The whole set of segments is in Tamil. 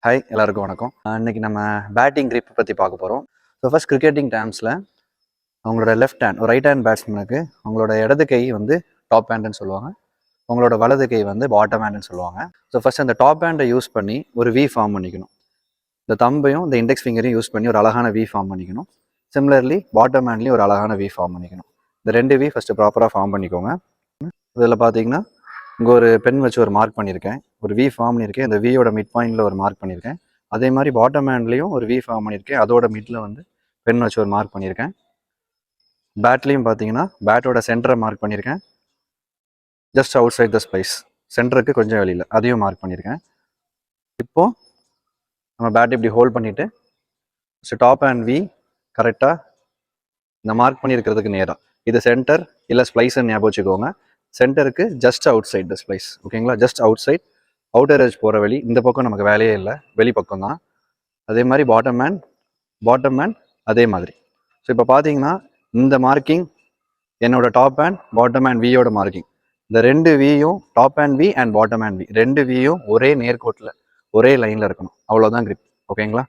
ஹாய் எல்லாருக்கும் வணக்கம். இன்னைக்கு நம்ம பேட்டிங் grip பற்றி பார்க்க போகிறோம். ஸோ ஃபர்ஸ்ட் கிரிக்கெட்டிங் டேர்ம்ஸில் அவங்களோட லெஃப்ட் ஹேண்ட் ரைட் ஹேண்ட் பேட்ஸ்மேனுக்கு அவங்களோட இடது கை வந்து டாப் ஹேண்டுன்னு சொல்லுவாங்க, அவங்களோட வலது கை வந்து பாட்டம் ஹேண்டுன்னு சொல்லுவாங்க. ஸோ ஃபர்ஸ்ட் அந்த டாப் ஹேண்டை யூஸ் பண்ணி ஒரு வி ஃபார்ம் பண்ணிக்கணும். இந்த தம்பையும் இந்த இண்டெக்ஸ் ஃபிங்கரையும் யூஸ் பண்ணி ஒரு அழகான வி ஃபார்ம் பண்ணிக்கணும். சிமிலர்லி பாட்டம் ஹேண்ட்லேயும் ஒரு அழகான வி ஃபார்ம் பண்ணிக்கணும். இந்த ரெண்டு வி ஃபஸ்ட்டு ப்ராப்பராக ஃபார்ம் பண்ணிக்கோங்க. இதில் பார்த்தீங்கன்னா இங்கே ஒரு பென் வச்சு ஒரு மார்க் பண்ணியிருக்கேன், ஒரு வி ஃபார்ம் பண்ணியிருக்கேன். இந்த வியோட மிட் பாயிண்டில் ஒரு மார்க் பண்ணியிருக்கேன். அதே மாதிரி பாட்டம் ஹேண்ட்லேயும் ஒரு வி ஃபார்ம் பண்ணியிருக்கேன், அதோட மிட்டில் வந்து பென் வச்சு ஒரு மார்க் பண்ணியிருக்கேன். பேட்லேயும் பார்த்தீங்கன்னா பேட்டோட சென்டரை மார்க் பண்ணியிருக்கேன், just outside the splice, சென்டருக்கு கொஞ்சம் வெளியில் அதையும் மார்க் பண்ணியிருக்கேன். இப்போது நம்ம பேட் இப்படி ஹோல்ட் பண்ணிவிட்டு டாப் ஹேண்ட் வி கரெக்டாக இந்த மார்க் பண்ணியிருக்கிறதுக்கு நேராக, இது சென்டர் இல்லை ஸ்ப்ளைஸ்ன்னு ஞாபகம் வச்சுக்கோங்க. சென்டருக்கு just outside the splice, ஓகேங்களா? Just outside, outer edge போகிற வழி. இந்த பக்கம் நமக்கு வேலையே இல்லை, வெளி பக்கம் தான். அதே மாதிரி பாட்டம் ஹேண்ட் அதே மாதிரி. ஸோ இப்போ பார்த்தீங்கன்னா இந்த மார்க்கிங் என்னோட டாப் ஹேண்ட் பாட்டம் ஹேண்ட் வியோட மார்க்கிங். இந்த ரெண்டு வியும் top hand V and bottom hand V ரெண்டு வியும் ஒரே நேர்கோட்டில் ஒரே லைனில் இருக்கணும், அவ்வளோதான் கிரிப், ஓகேங்களா?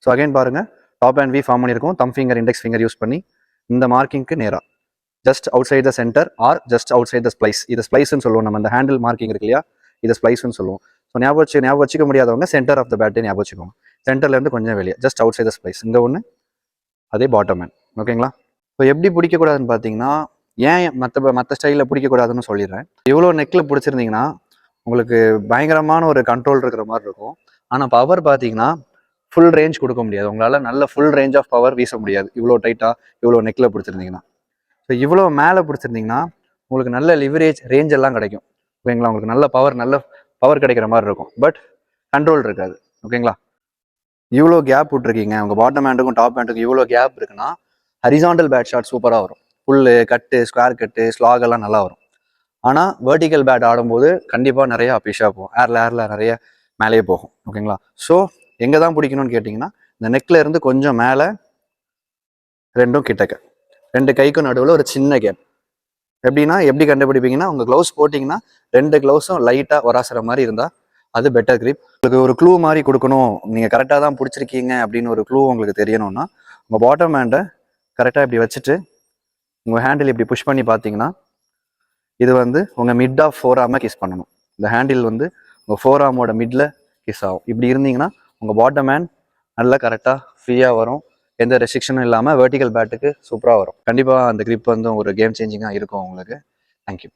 ஸோ அகைன் பாருங்கள், டாப் ஹேண்ட் வி ஃபார்ம் பண்ணியிருக்கோம், thumb finger index finger use பண்ணி இந்த மார்க்கிங்க்கு நேராக just outside the center or just outside the splice. இது ஸ்ப்ளைஸ்ன்னு சொல்லுவோம், நம்ம இந்த ஹேண்டில் மார்க்கிங் இருக்கு இல்லையா, இது ஸ்ப்ளைஸ்ன்னு சொல்லுவோம். ஸோ ஞாபகம் வச்சுக்க முடியாதவங்க சென்டர் ஆஃப் த பேட்டை ஞாபகம் வச்சுக்கோங்க. சென்டர்லேருந்து கொஞ்சம் வெளியே just outside the splice. இந்த ஒன்று அதே பாட்டம் ஹேண்ட், ஓகேங்களா? ஸோ எப்படி பிடிக்கக்கூடாதுன்னு பார்த்தீங்கன்னா, ஏன் மற்ற ஸ்டைலில் பிடிக்கக்கூடாதுன்னு சொல்லிடுறேன். இவ்வளோ நெக்கில் பிடிச்சிருந்தீங்கன்னா உங்களுக்கு பயங்கரமான ஒரு கண்ட்ரோல் இருக்கிற மாதிரி இருக்கும். ஆனால் பவர் பார்த்தீங்கன்னா ஃபுல் ரேஞ்ச் கொடுக்க முடியாது, உங்களால் நல்ல ஃபுல் ரேஞ்ச் ஆஃப் பவர் வீச முடியாது இவ்வளோ டைட்டாக இவ்வளோ நெக்கில் பிடிச்சிருந்தீங்கன்னா. ஸோ இவ்வளோ மேலே பிடிச்சிருந்தீங்கன்னா உங்களுக்கு நல்ல லிவரேஜ் ரேஞ்ச் எல்லாம் கிடைக்கும், ஓகேங்களா? உங்களுக்கு நல்ல பவர் கிடைக்கிற மாதிரி இருக்கும், பட் கண்ட்ரோல் இருக்காது, ஓகேங்களா? இவ்வளோ கேப் விட்டுருக்கீங்க உங்கள் பாட்டம் ஹேண்டுக்கும் டாப் ஹேண்டுக்கும், இவ்வளோ கேப் இருக்குன்னா ஹரிசாண்டல் பேட் ஷாட் சூப்பராக வரும். புல்லு கட்டு, ஸ்கொயர் கட்டு, ஸ்லாக் எல்லாம் நல்லா வரும். ஆனால் வெர்டிக்கல் பேட் ஆடும்போது கண்டிப்பாக நிறைய அபிஷா போகும், ஏரில் நிறைய மேலேயே போகும், ஓகேங்களா? ஸோ எங்கே தான் பிடிக்கணும்னு கேட்டிங்கன்னா, இந்த நெக்கில் இருந்து கொஞ்சம் மேலே, ரெண்டும் கிட்டக்க, ரெண்டு கைக்கும் நடுவில் ஒரு சின்ன கேப். எப்படின்னா எப்படி கண்டுபிடிப்பீங்கன்னா, உங்கள் க்ளவுஸ் போட்டிங்கன்னா ரெண்டு க்ளவுஸும் லைட்டாக ஒராசுற மாதிரி இருந்தால் அது பெட்டர் கிரிப். உங்களுக்கு ஒரு க்ளூ மாதிரி கொடுக்கணும், நீங்கள் கரெக்டாக தான் பிடிச்சிருக்கீங்க அப்படின்னு ஒரு க்ளூ உங்களுக்கு தெரியணும்னா, உங்கள் பாட்டம் ஹேண்டை கரெக்டாக இப்படி வச்சுட்டு உங்கள் ஹேண்டில் இப்படி புஷ் பண்ணி பார்த்தீங்கன்னா இது வந்து உங்கள் மிட் ஆஃப் ஃபோர் ஆர்மை கிஸ் பண்ணணும். இந்த ஹேண்டில் வந்து உங்கள் ஃபோர் ஆர்மோட மிட்டில் கிஸ் ஆகும். இப்படி இருந்தீங்கன்னா உங்கள் பாட்டம் ஹேண்ட் நல்லா கரெக்டாக ஃப்ரீயாக வரும், எந்த ரெஸ்ட்ரிக்ஷனும் இல்லாமல் வெர்டிக்கல் பேட்டுக்கு சூப்பராக வரும். கண்டிப்பாக அந்த கிரிப் வந்து ஒரு கேம் சேஞ்சிங்காக இருக்கும் உங்களுக்கு. தேங்க்யூ.